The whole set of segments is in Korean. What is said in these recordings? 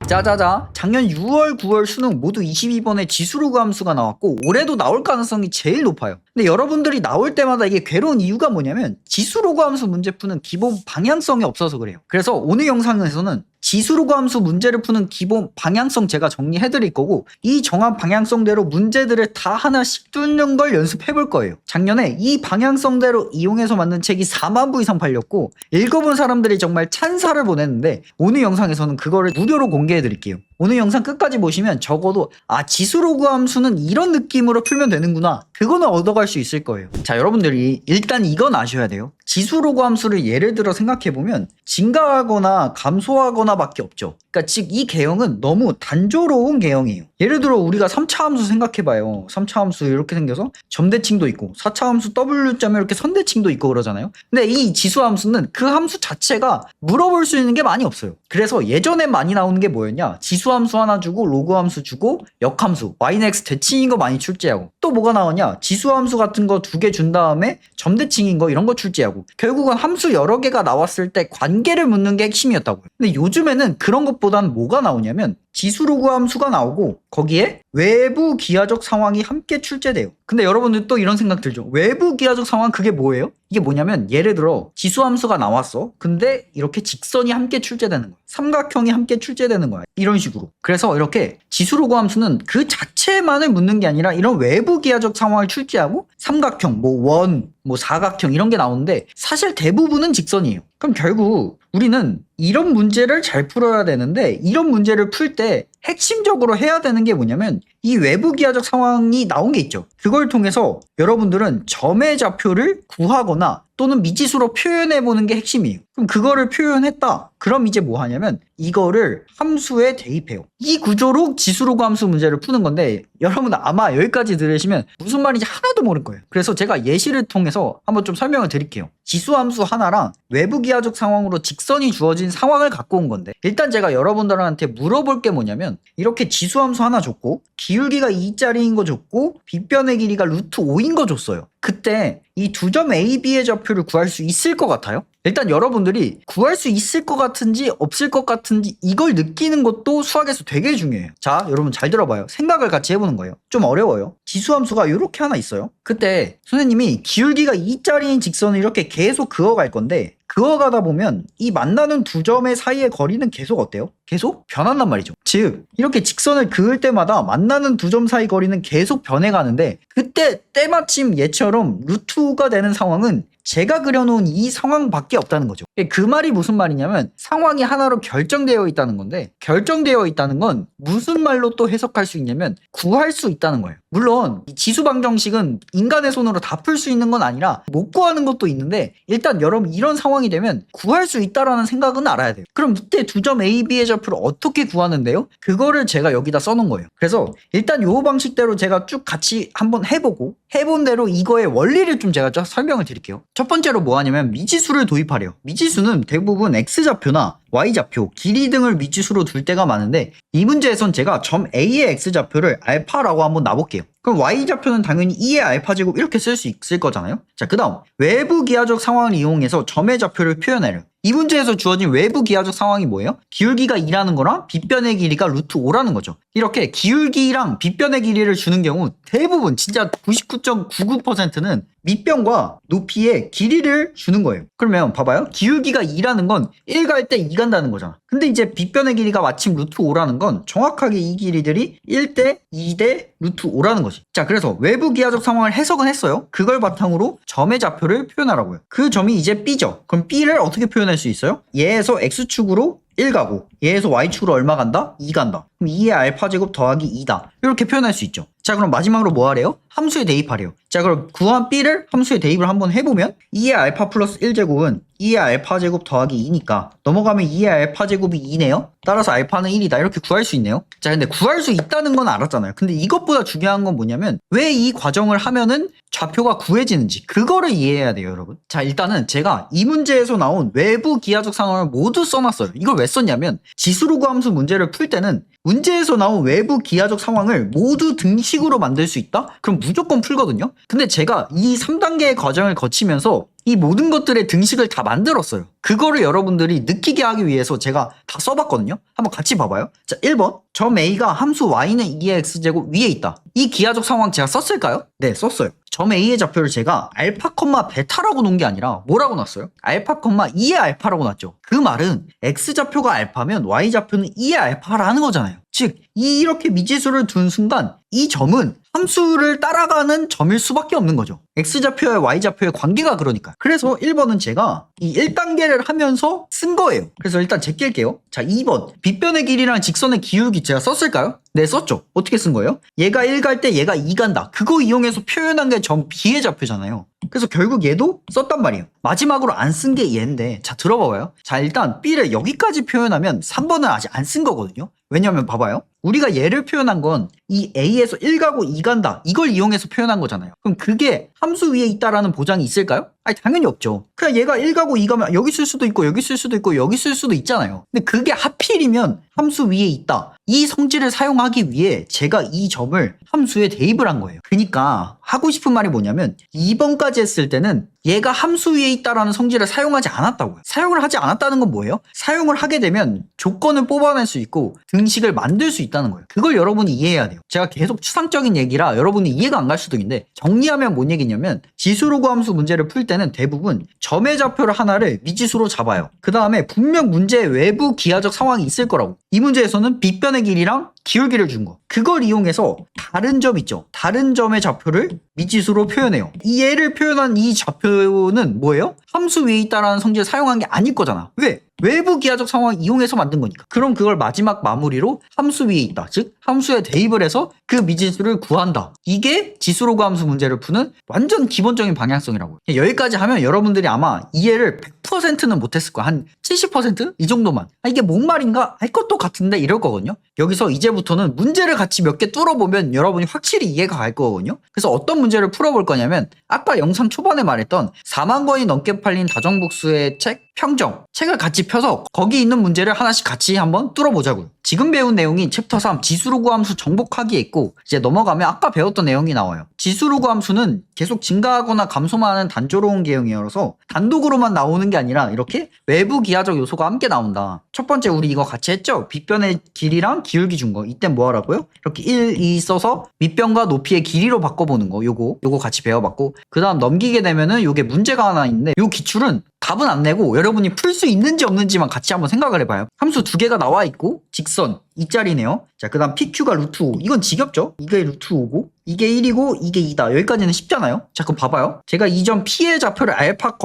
짜자자, 작년 6월, 9월 수능 모두 22번에 지수로그 함수가 나왔고 올해도 나올 가능성이 제일 높아요. 근데 여러분들이 나올 때마다 이게 괴로운 이유가 뭐냐면 지수로그 함수 문제 푸는 기본 방향성이 없어서 그래요. 그래서 오늘 영상에서는 지수로그 함수 문제를 푸는 기본 방향성 제가 정리해 드릴 거고, 이 정한 방향성대로 문제들을 다 하나씩 뚫는 걸 연습해 볼 거예요. 작년에 이 방향성대로 이용해서 만든 책이 4만 부 이상 팔렸고 읽어본 사람들이 정말 찬사를 보냈는데, 오늘 영상에서는 그거를 무료로 공개해 드릴게요. 오늘 영상 끝까지 보시면 적어도 지수로그 함수는 이런 느낌으로 풀면 되는구나, 그거는 얻어갈 수 있을 거예요. 자, 여러분들이 일단 이건 아셔야 돼요. 지수로그 함수를 예를 들어 생각해보면 증가하거나 감소하거나 밖에 없죠. 그러니까 즉 이 개형은 너무 단조로운 개형이에요. 예를 들어 우리가 3차 함수 생각해봐요. 3차 함수 이렇게 생겨서 점대칭도 있고 4차 함수 W점에 이렇게 선대칭도 있고 그러잖아요. 근데 이 지수 함수는 그 함수 자체가 물어볼 수 있는 게 많이 없어요. 그래서 예전에 많이 나오는 게 뭐였냐, 지수 함수 하나 주고 로그 함수 주고 역함수 y는 x 대칭인 거 많이 출제하고, 또 뭐가 나오냐, 지수 함수 같은 거 2개 준 다음에 점대칭인 거 이런 거 출제하고, 결국은 함수 여러 개가 나왔을 때 관계를 묻는 게 핵심이었다고요. 근데 요즘에는 그런 것보다는 뭐가 나오냐면 지수로그 함수가 나오고 거기에 외부 기하적 상황이 함께 출제돼요. 근데 여러분들 또 이런 생각 들죠. 외부 기하적 상황 그게 뭐예요? 이게 뭐냐면 예를 들어 지수 함수가 나왔어. 근데 이렇게 직선이 함께 출제되는 거야. 삼각형이 함께 출제되는 거야. 이런 식으로. 그래서 이렇게 지수로그 함수는 그 자체만을 묻는 게 아니라 이런 외부 기하적 상황을 출제하고 삼각형, 원, 사각형 이런 게 나오는데 사실 대부분은 직선이에요. 그럼 결국 우리는 이런 문제를 잘 풀어야 되는데, 이런 문제를 풀 때 핵심적으로 해야 되는 게 뭐냐면 이 외부 기하적 상황이 나온 게 있죠. 그걸 통해서 여러분들은 점의 좌표를 구하거나 또는 미지수로 표현해 보는 게 핵심이에요. 그럼 그거를 표현했다. 그럼 이제 뭐 하냐면 이거를 함수에 대입해요. 이 구조로 지수로그 함수 문제를 푸는 건데, 여러분 아마 여기까지 들으시면 무슨 말인지 하나도 모를 거예요. 그래서 제가 예시를 통해서 한번 좀 설명을 드릴게요. 지수 함수 하나랑 외부 기하적 상황으로 직선이 주어진 상황을 갖고 온 건데, 일단 제가 여러분들한테 물어볼 게 뭐냐면 이렇게 지수 함수 하나 줬고 기울기가 2짜리인 거 줬고 빗변의 길이가 루트 5인 거 줬어요. 그때 이 두 점 A, B의 좌표를 구할 수 있을 것 같아요? 일단 여러분들이 구할 수 있을 것 같은지 없을 것 같은지 이걸 느끼는 것도 수학에서 되게 중요해요. 자, 여러분 잘 들어봐요. 생각을 같이 해보는 거예요. 좀 어려워요. 지수함수가 이렇게 하나 있어요. 그때 선생님이 기울기가 2짜리인 직선을 이렇게 계속 그어갈 건데, 그어가다 보면 이 만나는 두 점의 사이의 거리는 계속 어때요? 계속 변한단 말이죠. 즉 이렇게 직선을 그을 때마다 만나는 두 점 사이 거리는 계속 변해가는데, 그때 때마침 얘처럼 루트 5가 되는 상황은 제가 그려놓은 이 상황밖에 없다는 거죠. 그 말이 무슨 말이냐면 상황이 하나로 결정되어 있다는 건데, 결정되어 있다는 건 무슨 말로 또 해석할 수 있냐면 구할 수 있다는 거예요. 물론 이 지수 방정식은 인간의 손으로 다 풀 수 있는 건 아니라 못 구하는 것도 있는데, 일단 여러분 이런 상황이 되면 구할 수 있다라는 생각은 알아야 돼요. 그럼 이때 두 점 A, B의 좌표를 어떻게 구하는데요? 그거를 제가 여기다 써놓은 거예요. 그래서 일단 요 방식대로 제가 쭉 같이 한번 해보고, 해본 대로 이거의 원리를 좀 제가 쫙 설명을 드릴게요. 첫 번째로 뭐 하냐면 미지수를 도입하래요. 미지수는 대부분 X좌표나 Y좌표, 길이 등을 미지수로 둘 때가 많은데, 이 문제에선 제가 점 A의 X좌표를 알파라고 한번 놔볼게요. 그럼 Y좌표는 당연히 2의 알파제곱 이렇게 쓸 수 있을 거잖아요. 자, 그 다음 외부 기하적 상황을 이용해서 점의 좌표를 표현해요. 이 문제에서 주어진 외부 기하적 상황이 뭐예요? 기울기가 2라는 거랑 빗변의 길이가 루트 5라는 거죠. 이렇게 기울기랑 빗변의 길이를 주는 경우 대부분 진짜 99.99%는 밑변과 높이의 길이를 주는 거예요. 그러면 봐봐요. 기울기가 2라는 건 1 갈 때 2 간다는 거잖아. 근데 이제 빗변의 길이가 마침 루트 5라는 건 정확하게 이 길이들이 1대 2대 루트 5라는 거지. 자, 그래서 외부 기하적 상황을 해석은 했어요. 그걸 바탕으로 점의 좌표를 표현하라고요. 그 점이 이제 B죠. 그럼 B를 어떻게 표현할 수 있어요? 얘에서 X축으로 1 가고 얘에서 Y축으로 얼마 간다? 2 간다. 그럼 2의 알파제곱 더하기 2다. 이렇게 표현할 수 있죠. 자, 그럼 마지막으로 뭐 하래요? 함수에 대입하래요. 자, 그럼 구한 B를 함수에 대입을 한번 해보면 2의 알파 플러스 1제곱은 2의 알파제곱 더하기 2니까 넘어가면 2의 알파제곱이 2네요. 따라서 알파는 1이다. 이렇게 구할 수 있네요. 자, 근데 구할 수 있다는 건 알았잖아요. 근데 이것보다 중요한 건 뭐냐면 왜 이 과정을 하면은 좌표가 구해지는지, 그거를 이해해야 돼요, 여러분. 자, 일단은 제가 이 문제에서 나온 외부 기하적 상황을 모두 써놨어요. 이걸 왜 썼냐면 지수로그 함수 문제를 풀 때는 문제에서 나온 외부 기하적 상황을 모두 등식으로 만들 수 있다? 그럼 무조건 풀거든요. 근데 제가 이 3단계의 과정을 거치면서 이 모든 것들의 등식을 다 만들었어요. 그거를 여러분들이 느끼게 하기 위해서 제가 다 써봤거든요. 한번 같이 봐봐요. 자, 1번. 점 A가 함수 y는 2의 x제곱 위에 있다. 이 기하적 상황 제가 썼을까요? 네, 썼어요. 점 A의 좌표를 제가 알파, 베타라고 놓은 게 아니라 뭐라고 놨어요? 알파, 2의 알파라고 놨죠. 그 말은 x좌표가 알파면 y좌표는 2의 알파라는 거잖아요. 즉, 이렇게 미지수를 둔 순간 이 점은 함수를 따라가는 점일 수밖에 없는 거죠. x좌표와 y좌표의 관계가 그러니까. 그래서 1번은 제가 이 1단계를 하면서 쓴 거예요. 그래서 일단 제낄게요. 자, 2번. 빗변의 길이랑 직선의 기울기 제가 썼을까요? 네, 썼죠. 어떻게 쓴 거예요? 얘가 1 갈 때 얘가 2 간다. 그거 이용해서 표현한 게 점 B의 좌표잖아요. 그래서 결국 얘도 썼단 말이에요. 마지막으로 안 쓴 게 얘인데, 자, 들어봐봐요. 자, 일단 B를 여기까지 표현하면 3번은 아직 안 쓴 거거든요. 왜냐면 봐봐요. 우리가 얘를 표현한 건 이 A에서 1 가고 2 간다. 이걸 이용해서 표현한 거잖아요. 그럼 그게 함수 위에 있다라는 보장이 있을까요? 아니, 당연히 없죠. 그냥 얘가 1 가고 2 가면 여기 쓸 수도 있고 여기 쓸 수도 있고 여기 쓸 수도 있잖아요. 근데 그게 하필이면 함수 위에 있다. 이 성질을 사용하기 위해 제가 이 점을 함수에 대입을 한 거예요. 그러니까 하고 싶은 말이 뭐냐면 2번까지 했을 때는 얘가 함수 위에 있다라는 성질을 사용하지 않았다고요. 사용을 하지 않았다는 건 뭐예요? 사용을 하게 되면 조건을 뽑아낼 수 있고 등식을 만들 수 있다는 거예요. 그걸 여러분이 이해해야 돼요. 제가 계속 추상적인 얘기라 여러분이 이해가 안 갈 수도 있는데, 정리하면 뭔 얘기냐면 지수로그 함수 문제를 풀 때는 대부분 점의 좌표를 하나를 미지수로 잡아요. 그 다음에 분명 문제에 외부 기하적 상황이 있을 거라고. 이 문제에서는 빗변의 길이랑 기울기를 준 거. 그걸 이용해서 다른 점 있죠. 다른 점의 좌표를 미지수로 표현해요. 이 얘를 표현한 이 좌표는 뭐예요? 함수 위에 있다라는 성질을 사용한 게 아닐 거잖아. 왜? 외부 기하적 상황을 이용해서 만든 거니까. 그럼 그걸 마지막 마무리로 함수 위에 있다. 즉 함수에 대입을 해서 그 미지수를 구한다. 이게 지수로그 함수 문제를 푸는 완전 기본적인 방향성이라고요. 여기까지 하면 여러분들이 아마 이해를 100%는 못했을 거야. 한 70%? 이 정도만. 이게 뭔 말인가? 할 것도 같은데 이럴 거거든요. 여기서 이제부터는 문제를 같이 몇 개 뚫어보면 여러분이 확실히 이해가 갈 거거든요. 그래서 어떤 문제를 풀어볼 거냐면 아까 영상 초반에 말했던 4만 권이 넘게 팔린 다정복수의 책 평정, 책을 같이 펴서 거기 있는 문제를 하나씩 같이 한번 뚫어보자고요. 지금 배운 내용이 챕터 3 지수로그 함수 정복하기에 있고, 이제 넘어가면 아까 배웠던 내용이 나와요. 지수로그 함수는 계속 증가하거나 감소만 하는 단조로운 개형이어서 단독으로만 나오는 게 아니라 이렇게 외부 기하적 요소가 함께 나온다. 첫 번째 우리 이거 같이 했죠? 빗변의 길이랑 기울기 준 거. 이때 뭐 하라고요? 이렇게 1, 2 써서 밑변과 높이의 길이로 바꿔보는 거. 요거 같이 배워봤고, 그 다음 넘기게 되면은 요게 문제가 하나 있는데, 요 기출은 답은 안 내고 여러분이 풀 수 있는지 없는지만 같이 한번 생각을 해봐요. 함수 2개가 나와 있고 직선 2짜리네요. 자, 그 다음 PQ가 루트 5. 이건 지겹죠? 이게 루트 5고 이게 1이고 이게 2다. 여기까지는 쉽잖아요. 자, 그럼 봐봐요. 제가 이 점 P의 좌표를 알파,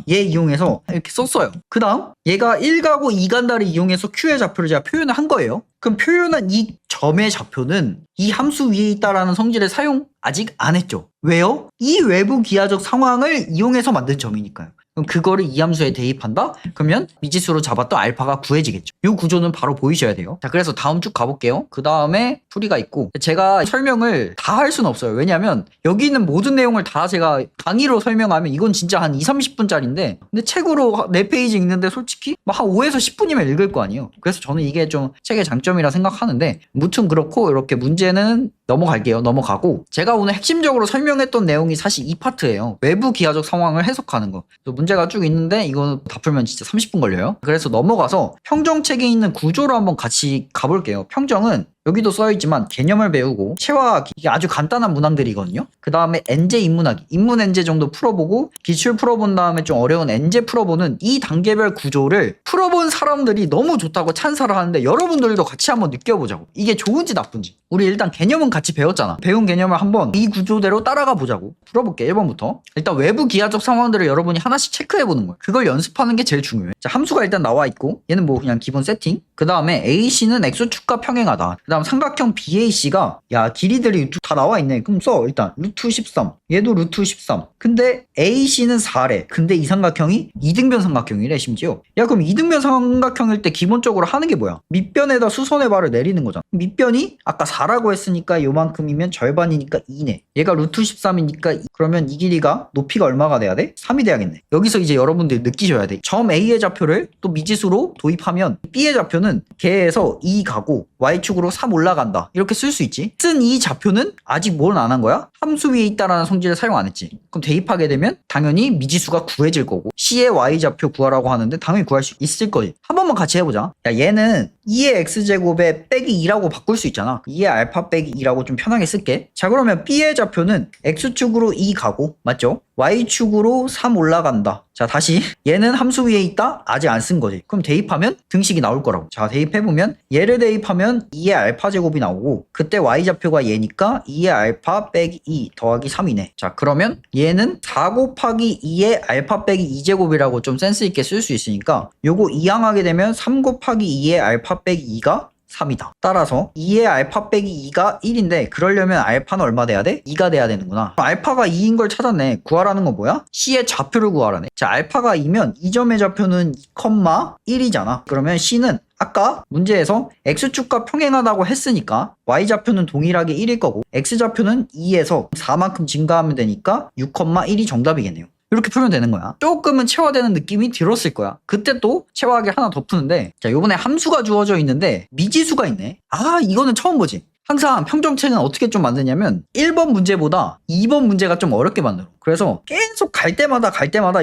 얘 이용해서 이렇게 썼어요. 그 다음 얘가 1 가고 2 간다를 이용해서 Q의 좌표를 제가 표현을 한 거예요. 그럼 표현한 이 점의 좌표는 이 함수 위에 있다라는 성질을 사용 아직 안 했죠. 왜요? 이 외부 기하적 상황을 이용해서 만든 점이니까요. 그럼 그거를 이 함수에 대입한다? 그러면 미지수로 잡았던 알파가 구해지겠죠. 이 구조는 바로 보이셔야 돼요. 자, 그래서 다음 쭉 가볼게요. 그 다음에 풀이가 있고, 제가 설명을 다 할 수는 없어요. 왜냐면 여기 있는 모든 내용을 다 제가 강의로 설명하면 이건 진짜 한 2-30분짜리인데, 근데 책으로 4페이지 읽는데 솔직히 한 5에서 10분이면 읽을 거 아니에요. 그래서 저는 이게 좀 책의 장점이라 생각하는데, 무튼 그렇고 이렇게 문제는 넘어갈게요. 넘어가고, 제가 오늘 핵심적으로 설명했던 내용이 사실 이 파트예요. 외부 기하적 상황을 해석하는 거. 문제가 쭉 있는데 이거 다 풀면 진짜 30분 걸려요. 그래서 넘어가서 평정책에 있는 구조로 한번 같이 가볼게요. 평정은 여기도 써있지만 개념을 배우고 체화하기, 이게 아주 간단한 문항들이거든요. 그 다음에 엔제 인문하기, 인문 엔제 정도 풀어보고 기출 풀어본 다음에 좀 어려운 엔제 풀어보는 이 단계별 구조를 풀어본 사람들이 너무 좋다고 찬사를 하는데, 여러분들도 같이 한번 느껴보자고. 이게 좋은지 나쁜지. 우리 일단 개념은 같이 배웠잖아. 배운 개념을 한번 이 구조대로 따라가 보자고. 풀어볼게. 1번부터 일단 외부 기하적 상황들을 여러분이 하나씩 체크해보는 거예요. 그걸 연습하는 게 제일 중요해. 자, 함수가 일단 나와 있고 얘는 뭐 그냥 기본 세팅. 그 다음에 AC는 X축과 평행하다. 그 다음 삼각형 BAC가, 야, 길이들이 다 나와 있네. 그럼 써. 일단 루트 13, 얘도 루트 13. 근데 AC는 4래. 근데 이 삼각형이 이등변 삼각형이래. 심지어 야, 그럼 이등변 삼각형일 때 기본적으로 하는 게 뭐야? 밑변에다 수선의 발을 내리는 거잖아. 밑변이 아까 4라고 했으니까 요만큼이면 절반이니까 2네. 얘가 루트 13이니까 그러면 이 길이가 높이가 얼마가 돼야 돼? 3이 돼야겠네. 여기서 이제 여러분들이 느끼셔야 돼. 점 A의 좌표를 또 미지수로 도입하면 B의 좌표는 걔에서 2 가고 Y축으로 3 3 올라간다 이렇게 쓸 수 있지. 쓴 이 좌표는 아직 뭘 안 한 거야? 함수 위에 있다라는 성질을 사용 안 했지. 그럼 대입하게 되면 당연히 미지수가 구해질 거고 C의 Y좌표 구하라고 하는데 당연히 구할 수 있을 거지. 한 번만 같이 해보자. 야, 얘는 2의 X제곱에 빼기 2라고 바꿀 수 있잖아. 2의 알파 빼기 2라고 좀 편하게 쓸게. 자, 그러면 B의 좌표는 X축으로 2 가고 맞죠? Y축으로 3 올라간다. 자, 다시 얘는 함수 위에 있다? 아직 안 쓴 거지. 그럼 대입하면 등식이 나올 거라고. 자, 대입해보면 얘를 대입하면 2의 알파 제곱이 나오고 그때 Y좌표가 얘니까 2의 알파 빼기 2 더하기 3이네. 자, 그러면 얘는 4 곱하기 2의 알파 빼기 2제곱이라고 좀 센스 있게 쓸 수 있으니까 요거 이항하게 되면 3 곱하기 2의 알파 빼기 2가 3이다. 따라서 2의 알파 빼기 2가 1인데 그러려면 알파는 얼마 돼야 돼? 2가 돼야 되는구나. 알파가 2인 걸 찾았네. 구하라는 건 뭐야? C의 좌표를 구하라네. 자, 알파가 2면 이 점의 좌표는 2,1이잖아. 그러면 C는 아까 문제에서 X축과 평행하다고 했으니까 Y좌표는 동일하게 1일 거고 X좌표는 2에서 4만큼 증가하면 되니까 6,1이 정답이겠네요. 이렇게 풀면 되는 거야. 조금은 체화되는 느낌이 들었을 거야. 그때 또 체화하기 하나 더 푸는데 자, 요번에 함수가 주어져 있는데 미지수가 있네. 아, 이거는 처음 보지. 항상 평정책은 어떻게 좀 만드냐면 1번 문제보다 2번 문제가 좀 어렵게 만들어. 그래서 계속 갈 때마다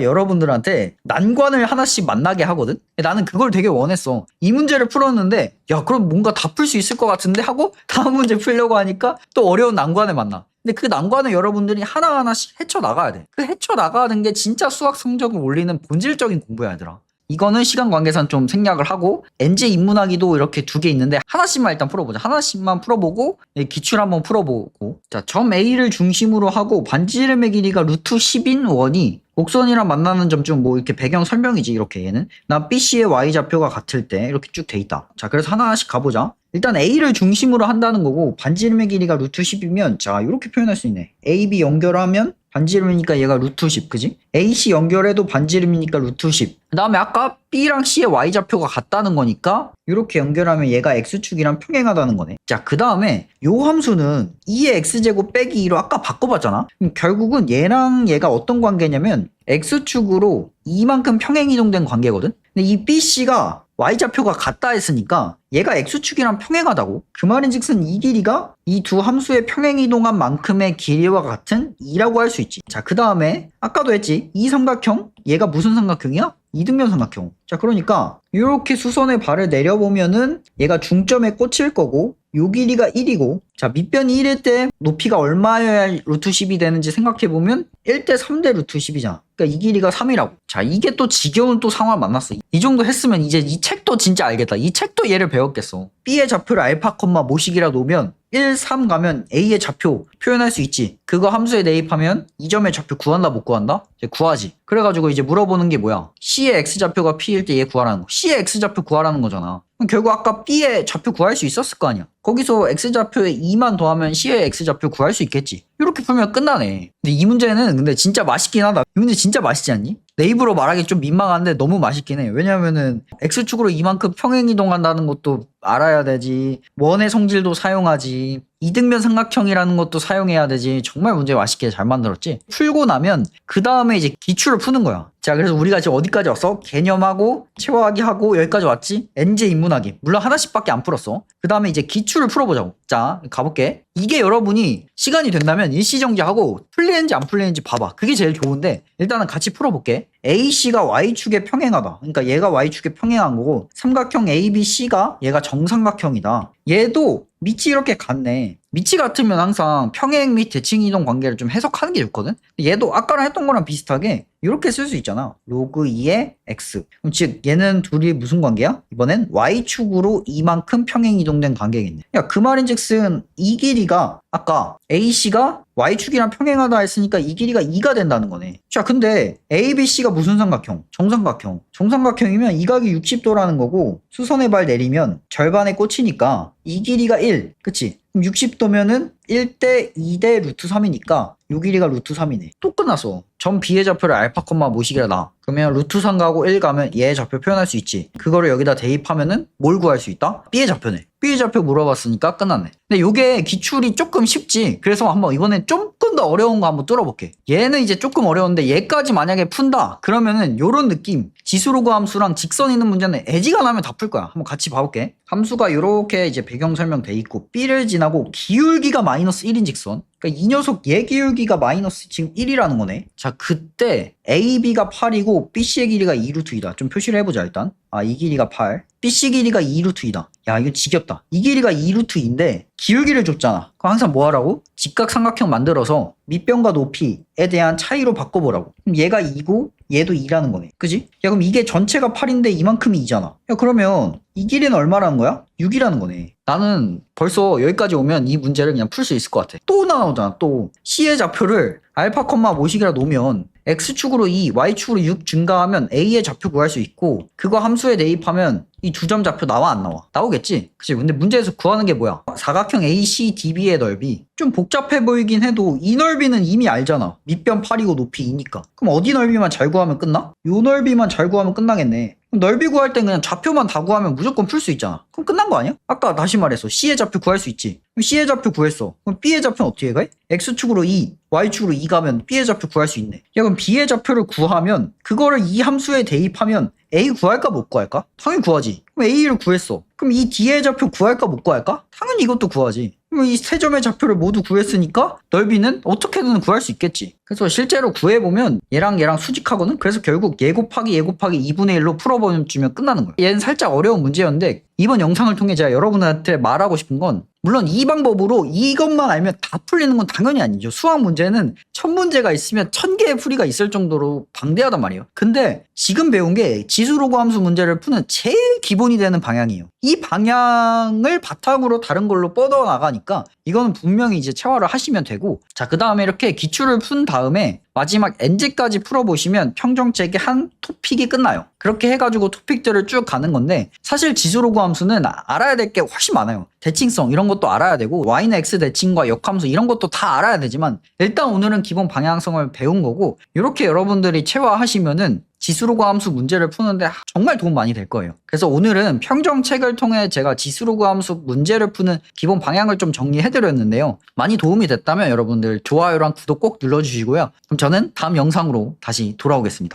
여러분들한테 난관을 하나씩 만나게 하거든. 나는 그걸 되게 원했어. 이 문제를 풀었는데 야, 그럼 뭔가 다 풀 수 있을 것 같은데 하고 다음 문제 풀려고 하니까 또 어려운 난관을 만나. 근데 그 난관을 여러분들이 하나하나씩 헤쳐나가야 돼. 그 헤쳐나가는 게 진짜 수학 성적을 올리는 본질적인 공부야, 얘들아. 이거는 시간 관계상 좀 생략을 하고 NJ 인문학이도 이렇게 두 개 있는데 하나씩만 일단 풀어보자. 하나씩만 풀어보고 기출 한번 풀어보고 자, 점 A를 중심으로 하고 반지름의 길이가 루트 10인 원이 곡선이랑 만나는 점쯤 뭐 이렇게 배경 설명이지. 이렇게 얘는 난 BC의 Y좌표가 같을 때 이렇게 쭉 돼 있다. 자, 그래서 하나하나씩 가보자. 일단 A를 중심으로 한다는 거고 반지름의 길이가 루트 10이면 자, 이렇게 표현할 수 있네. AB 연결하면 반지름이니까 얘가 루트 10, 그지? AC 연결해도 반지름이니까 루트 10. 그 다음에 아까 B랑 C의 Y좌표가 같다는 거니까 이렇게 연결하면 얘가 X축이랑 평행하다는 거네. 자, 그 다음에 요 함수는 2의 X제곱 빼기 2로 아까 바꿔봤잖아? 그럼 결국은 얘랑 얘가 어떤 관계냐면 X축으로 2만큼 평행이동된 관계거든? 근데 이 BC가 Y좌표가 같다 했으니까 얘가 X축이랑 평행하다고? 그 말인즉슨 이 길이가 이 두 함수의 평행이동한 만큼의 길이와 같은 2라고 할 수 있지. 자, 그 다음에 아까도 했지. 이 삼각형? 얘가 무슨 삼각형이야? 이등변 삼각형. 자, 그러니까 이렇게 수선의 발을 내려보면은 얘가 중점에 꽂힐 거고 요 길이가 1이고 자, 밑변이 1일 때 높이가 얼마여야 루트 10이 되는지 생각해보면 1대 3대 루트 10이잖아. 그러니까 이 길이가 3이라고. 자, 이게 또 지겨운 또 상황을 만났어. 이 정도 했으면 이제 이 책도 진짜 알겠다. 이 책도 얘를 배웠겠어. B의 좌표를 알파, 모식이라 놓으면 1, 3 가면 A의 좌표 표현할 수 있지. 그거 함수에 대입하면 이 점의 좌표 구한다 못 구한다? 이제 구하지. 그래가지고 이제 물어보는 게 뭐야? C의 X좌표가 P일 때 얘 구하라는 거. C의 X좌표 구하라는 거잖아. 그럼 결국 아까 B의 좌표 구할 수 있었을 거 아니야. 거기서 X좌표에 2만 더하면 C의 X좌표 구할 수 있겠지. 이렇게 풀면 끝나네. 근데 이 문제는 근데 진짜 맛있긴 하다. 이 문제 진짜 맛있지 않니? 내 입으로 말하기 좀 민망한데 너무 맛있긴 해. 왜냐면은 X축으로 이만큼 평행이동한다는 것도 알아야 되지. 원의 성질도 사용하지. 이등변 삼각형이라는 것도 사용해야 되지. 정말 문제 맛있게 잘 만들었지. 풀고 나면 그 다음에 이제 기출을 푸는 거야. 자, 그래서 우리가 지금 어디까지 왔어? 개념하고 체화하기 하고 여기까지 왔지? NJ 인문하기. 물론 하나씩밖에 안 풀었어. 그 다음에 이제 기출을 풀어보자고. 자, 가볼게. 이게 여러분이 시간이 된다면 일시정지하고 풀리는지 안 풀리는지 봐봐. 그게 제일 좋은데 일단은 같이 풀어볼게. AC가 Y축에 평행하다. 그러니까 얘가 Y축에 평행한 거고 삼각형 ABC가 얘가 정삼각형이다. 얘도 밑이 이렇게 같네. 밑이 같으면 항상 평행 및 대칭이동 관계를 좀 해석하는 게 좋거든. 얘도 아까랑 했던 거랑 비슷하게 이렇게 쓸 수 있잖아. 로그 2의 x. 그럼 즉 얘는 둘이 무슨 관계야? 이번엔 Y축으로 이만큼 평행이동된 관계겠네. 야, 그 말인즉슨 이 길이가 아까 AC가 Y축이랑 평행하다 했으니까 이 길이가 2가 된다는 거네. 자, 근데 ABC가 무슨 삼각형? 정삼각형. 정삼각형이면 이 각이 60도라는 거고 수선의 발 내리면 절반에 꽂히니까 이 길이가 1. 그치? 그럼 60도면은 1대 2대 루트 3이니까 요 길이가 루트 3이네. 또 끝났어. 전 b의 좌표를 알파, 모식이라 나. 그러면 루트 3 가고 1 가면 얘의 좌표 표현할 수 있지. 그거를 여기다 대입하면은 뭘 구할 수 있다? b의 좌표네. b의 좌표 물어봤으니까 끝났네. 근데 요게 기출이 조금 쉽지. 그래서 한번 이번엔 조금 더 어려운 거 한번 뚫어볼게. 얘는 이제 조금 어려운데 얘까지 만약에 푼다 그러면은 요런 느낌. 지수로그 함수랑 직선 있는 문제는 애지가 나면 다 풀 거야. 한번 같이 봐볼게. 함수가 이렇게 이제 배경 설명돼 있고 b를 지나고 기울기가 마이너스 1인 직선. 그러니까 이 녀석 얘 기울기가 마이너스 지금 1이라는 거네. 자, 그때 AB가 8이고 BC의 길이가 2루트 2다. 좀 표시를 해보자 일단. 아, 이 길이가 8. BC 길이가 2루트 2다. 야, 이거 지겹다. 이 길이가 2루트 2인데 기울기를 줬잖아. 그럼 항상 뭐 하라고? 직각삼각형 만들어서 밑변과 높이에 대한 차이로 바꿔보라고. 그럼 얘가 2고 얘도 2라는 거네. 그지? 야, 그럼 이게 전체가 8인데 이만큼이 2잖아. 야, 그러면 이 길이는 얼마라는 거야? 6이라는 거네. 나는 벌써 여기까지 오면 이 문제를 그냥 풀 수 있을 것 같아. 또 나오잖아. 또 C의 좌표를 알파, 모식이라 놓으면 X축으로 2, Y축으로 6 증가하면 A의 좌표 구할 수 있고 그거 함수에 대입하면 이 두 점 좌표 나와 안 나와? 나오겠지? 그치? 근데 문제에서 구하는 게 뭐야? 사각형 ACDB의 넓이 좀 복잡해 보이긴 해도 이 넓이는 이미 알잖아. 밑변 8이고 높이 2니까. 그럼 어디 넓이만 잘 구하면 끝나? 요 넓이만 잘 구하면 끝나겠네. 그럼 넓이 구할 땐 그냥 좌표만 다 구하면 무조건 풀 수 있잖아. 그럼 끝난 거 아니야? 아까 다시 말했어. C의 좌표 구할 수 있지. 그럼 C의 좌표 구했어. 그럼 B의 좌표는 어떻게 가? X축으로 2, Y축으로 2 가면 B의 좌표 구할 수 있네. 야, 그럼 B의 좌표를 구하면 그거를 이 함수에 대입하면 A 구할까 못 구할까? 당연히 구하지. 그럼 A를 구했어. 그럼 이 D의 좌표 구할까 못 구할까? 당연히 이것도 구하지. 그럼 이 세 점의 좌표를 모두 구했으니까 넓이는 어떻게든 구할 수 있겠지. 그래서 실제로 구해보면 얘랑 얘랑 수직하거든? 그래서 결국 얘 곱하기 2분의 1로 풀어주면 끝나는 거야. 얘는 살짝 어려운 문제였는데 이번 영상을 통해 제가 여러분한테 말하고 싶은 건 물론 이 방법으로 이것만 알면 다 풀리는 건 당연히 아니죠. 수학 문제는 1000문제가 있으면 1000개의 풀이가 있을 정도로 방대하단 말이에요. 근데 지금 배운 게 지수로그 함수 문제를 푸는 제일 기본이 되는 방향이에요. 이 방향을 바탕으로 다른 걸로 뻗어나가니까 이거는 분명히 이제 체화를 하시면 되고, 자, 그 다음에 이렇게 기출을 푼 다음에 마지막 n제까지 풀어보시면 평정책의 한 토픽이 끝나요. 그렇게 해가지고 토픽들을 쭉 가는 건데, 사실 지수로그 함수는 알아야 될 게 훨씬 많아요. 대칭성 이런 것도 알아야 되고 y는 x 대칭과 역함수 이런 것도 다 알아야 되지만 일단 오늘은 기본 방향성을 배운 거고, 이렇게 여러분들이 체화하시면은 지수로그 함수 문제를 푸는데 정말 도움 많이 될 거예요. 그래서 오늘은 평정책을 통해 제가 지수로그 함수 문제를 푸는 기본 방향을 좀 정리해드렸는데요. 많이 도움이 됐다면 여러분들 좋아요랑 구독 꼭 눌러주시고요. 그럼 저는 다음 영상으로 다시 돌아오겠습니다.